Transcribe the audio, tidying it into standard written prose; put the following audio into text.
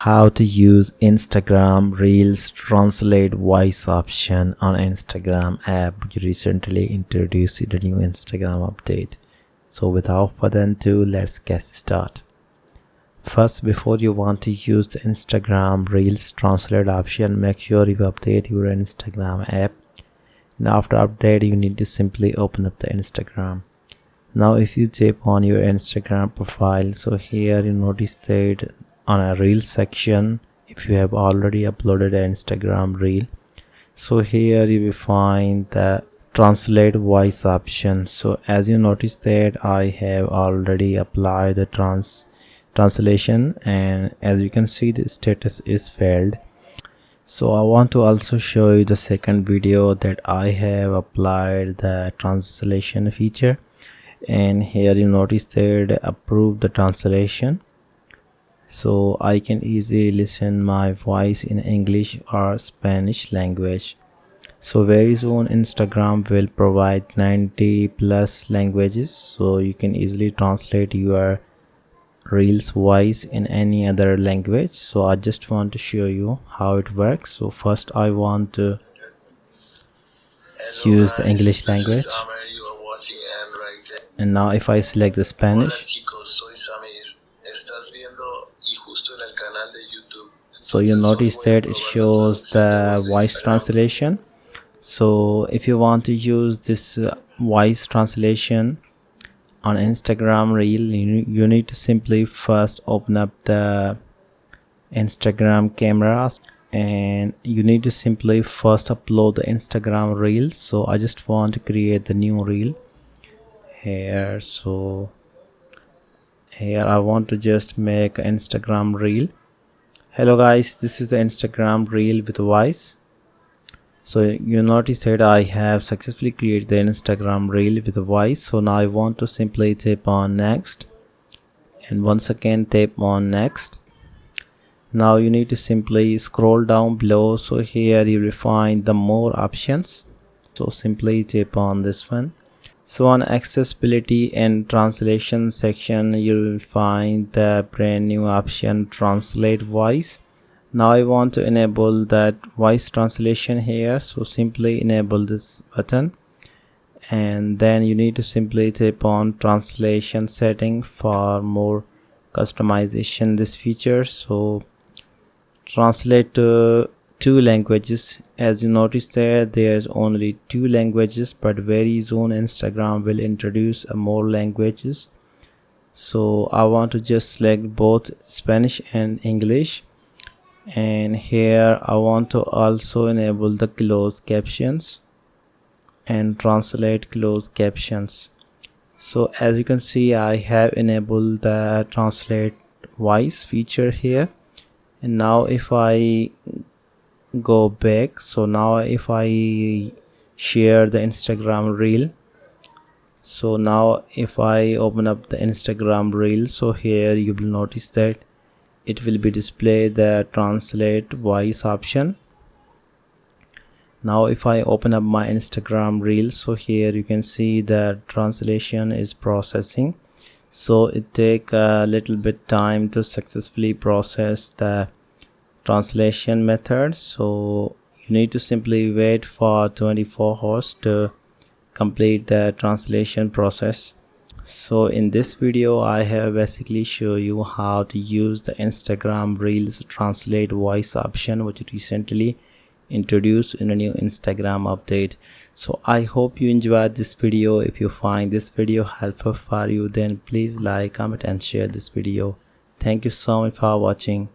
How to use Instagram Reels translate voice option on Instagram app which recently introduced in the new Instagram update. So without further ado, let's get started. First, before you want to use the Instagram Reels translate option, make sure you update your Instagram app. And after update, you need to simply open up the Instagram. Now if you tap on your Instagram profile, so here you notice that on a reel section, if you have already uploaded an Instagram reel, so here you will find the translate voice option. So as you notice that I have already applied the translation, and as you can see the status is failed. So I want to also show you the second video that I have applied the translation feature, and here you notice that approve the translation, so I can easily listen my voice in English or Spanish language. So very soon Instagram will provide 90 plus languages, so you can easily translate your reels voice in any other language. So I just want to show you how it works. So first I want to use the English language, and now if I select the Spanish, so you notice that it shows the voice translation. So if you want to use this voice translation on Instagram reel, you need to simply first open up the Instagram camera, and you need to simply first upload the Instagram reel. So I just want to create the new reel here. So here I want to just make an Instagram reel. Hello guys, this is the Instagram reel with voice. So you notice that I have successfully created the Instagram reel with voice. So now I want to simply tap on next, and once again tap on next. Now you need to simply scroll down below. So here you will find the more options, so simply tap on this one. So on accessibility and translation section, you will find the brand new option translate voice. Now I want to enable that voice translation here, so simply enable this button, and then you need to simply tap on translation setting for more customization this feature. So translate to 2 languages. As you notice there's only 2 languages, but very soon Instagram will introduce more languages. So I want to just select both Spanish and English, and here I want to also enable the closed captions and translate closed captions. So as you can see, I have enabled the translate voice feature here. And now if I go back, so now if I share the Instagram reel, so now if I open up the Instagram reel, so here you will notice that it will be display the translate voice option. Now if I open up my Instagram reel, so here you can see the translation is processing. So it take a little bit time to successfully process the translation method. So you need to simply wait for 24 hours to complete the translation process. So in this video I have basically show you how to use the Instagram Reels translate voice option which recently introduced in a new Instagram update. So I hope you enjoyed this video. If you find this video helpful for you, then please like, comment and share this video. Thank you so much for watching.